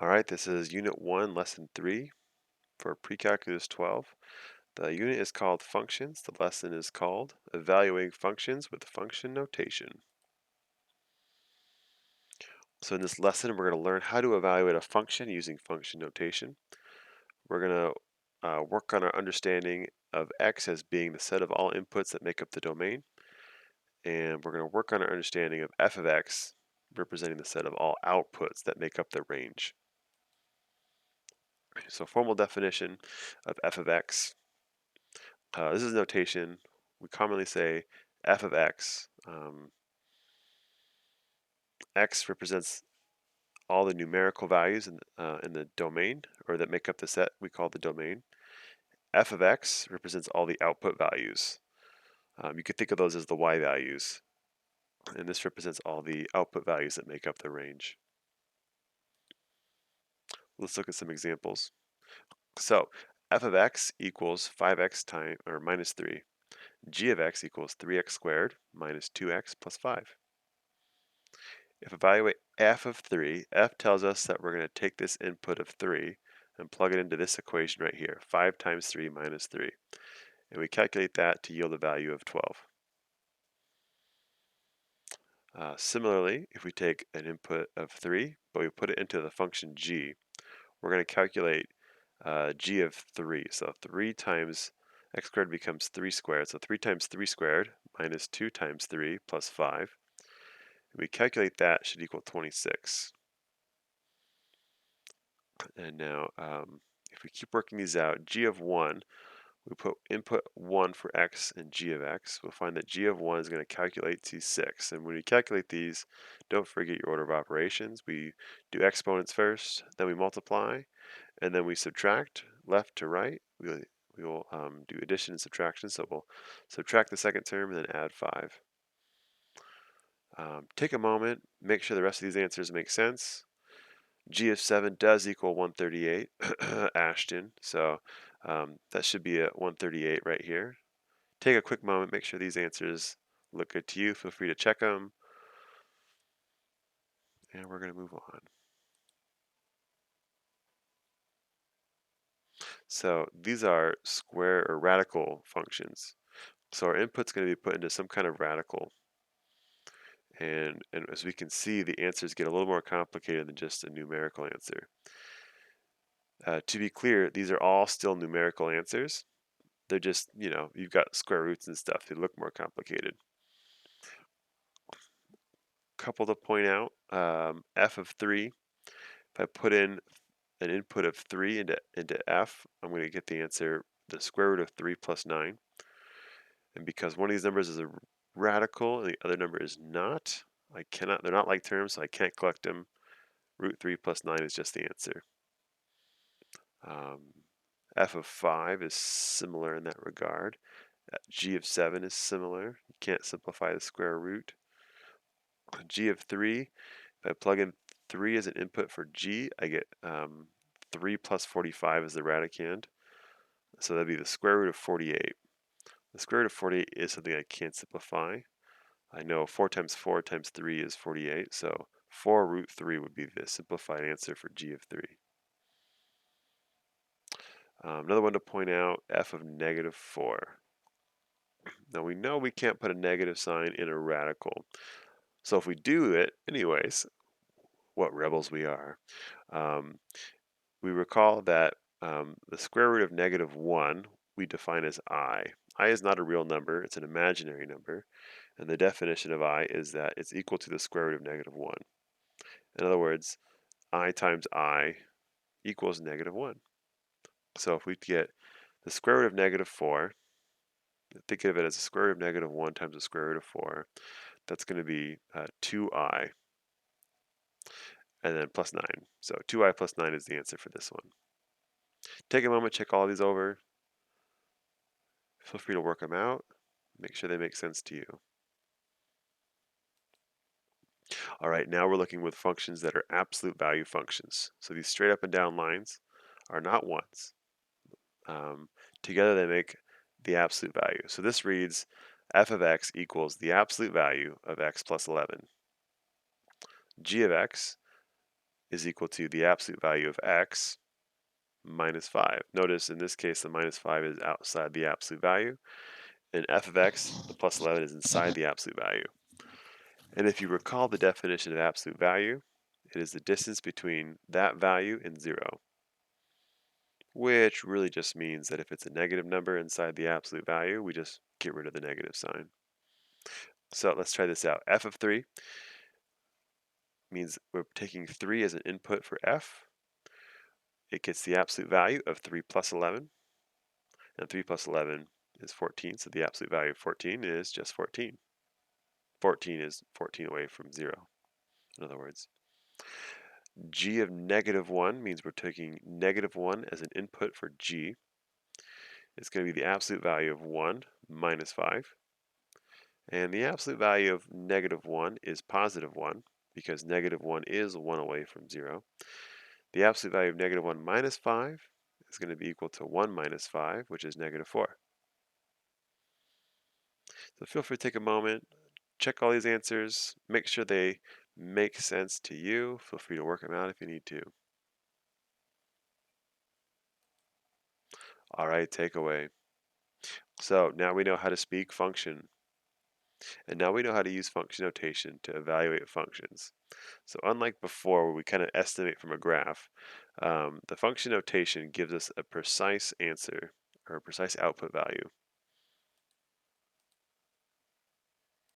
All right, this is Unit 1, Lesson 3 for Precalculus 12. The unit is called Functions. The lesson is called Evaluating Functions with Function Notation. So in this lesson, we're going to learn how to evaluate a function using function notation. We're going to work on our understanding of x as being the set of all inputs that make up the domain. And we're going to work on our understanding of f of x representing the set of all outputs that make up the range. So formal definition of f of x. This is notation. We commonly say f of x. X represents all the numerical values in the domain, or that make up the set we call the domain. F of x represents all the output values. You could think of those as the y values. And this represents all the output values that make up the range. Let's look at some examples. So f of x equals 5x times or minus 3. G of x equals 3x squared minus 2x plus 5. If evaluate f of 3, f tells us that we're going to take this input of 3 and plug it into this equation right here, 5 times 3 minus 3. And we calculate that to yield a value of 12. Similarly, if we take an input of 3, but we put it into the function g, we're going to calculate g of 3. So 3 times x squared becomes 3 squared. So 3 times 3 squared minus 2 times 3 plus 5. And we calculate that should equal 26. And now if we keep working these out, g of 1, we put input 1 for x and g of x. We'll find that g of 1 is going to calculate to 6. And when we calculate these, don't forget your order of operations. We do exponents first, then we multiply, and then we subtract left to right. We'll do addition and subtraction. So we'll subtract the second term and then add 5. Take a moment, make sure the rest of these answers make sense. G of 7 does equal 138, Ashton, so that should be at 138 right here. Take a quick moment, make sure these answers look good to you. Feel free to check them. And we're going to move on. So these are square or radical functions. So our input's going to be put into some kind of radical. And as we can see, the answers get a little more complicated than just a numerical answer. To be clear, these are all still numerical answers. They're just, you've got square roots and stuff. They look more complicated. Couple to point out, f of 3, if I put in an input of 3 into f, I'm going to get the answer, the square root of 3 plus 9. And because one of these numbers is a radical and the other number is not, they're not like terms, so I can't collect them. Root 3 plus 9 is just the answer. F of 5 is similar in that regard. G of 7 is similar. You can't simplify the square root. G of 3, if I plug in 3 as an input for G, I get 3 plus 45 as the radicand. So that'd be the square root of 48. The square root of 48 is something I can't simplify. I know 4 times 4 times 3 is 48, so 4 root 3 would be the simplified answer for G of 3. Another one to point out, f of negative 4. Now we know we can't put a negative sign in a radical. So if we do it anyways, what rebels we are. We recall that the square root of negative 1 we define as I. I is not a real number, it's an imaginary number. And the definition of I is that it's equal to the square root of negative 1. In other words, I times I equals negative 1. So if we get the square root of negative 4, think of it as the square root of negative 1 times the square root of 4. That's going to be 2i, and then plus 9. So 2i plus 9 is the answer for this one. Take a moment, check all these over. Feel free to work them out. Make sure they make sense to you. All right, now we're looking with functions that are absolute value functions. So these straight up and down lines are not ones. Together they make the absolute value. So this reads f of x equals the absolute value of x plus 11. G of x is equal to the absolute value of x minus 5. Notice in this case the minus 5 is outside the absolute value, and f of x, the plus 11, is inside the absolute value. And if you recall the definition of absolute value, it is the distance between that value and 0, which really just means that if it's a negative number inside the absolute value, we just get rid of the negative sign. So let's try this out. F of 3 means we're taking 3 as an input for f. It gets the absolute value of 3 plus 11, and 3 plus 11 is 14, so the absolute value of 14 is just 14. 14 is 14 away from 0, in other words. G of negative 1 means we're taking negative 1 as an input for g. It's going to be the absolute value of 1 minus 5. And the absolute value of negative 1 is positive 1, because negative 1 is 1 away from 0. The absolute value of negative 1 minus 5 is going to be equal to 1 minus 5, which is negative 4. So feel free to take a moment, check all these answers, make sure they make sense to you. Feel free to work them out if you need to. All right, takeaway. So now we know how to speak function, and now we know how to use function notation to evaluate functions. So unlike before where we kind of estimate from a graph, the function notation gives us a precise answer or a precise output value.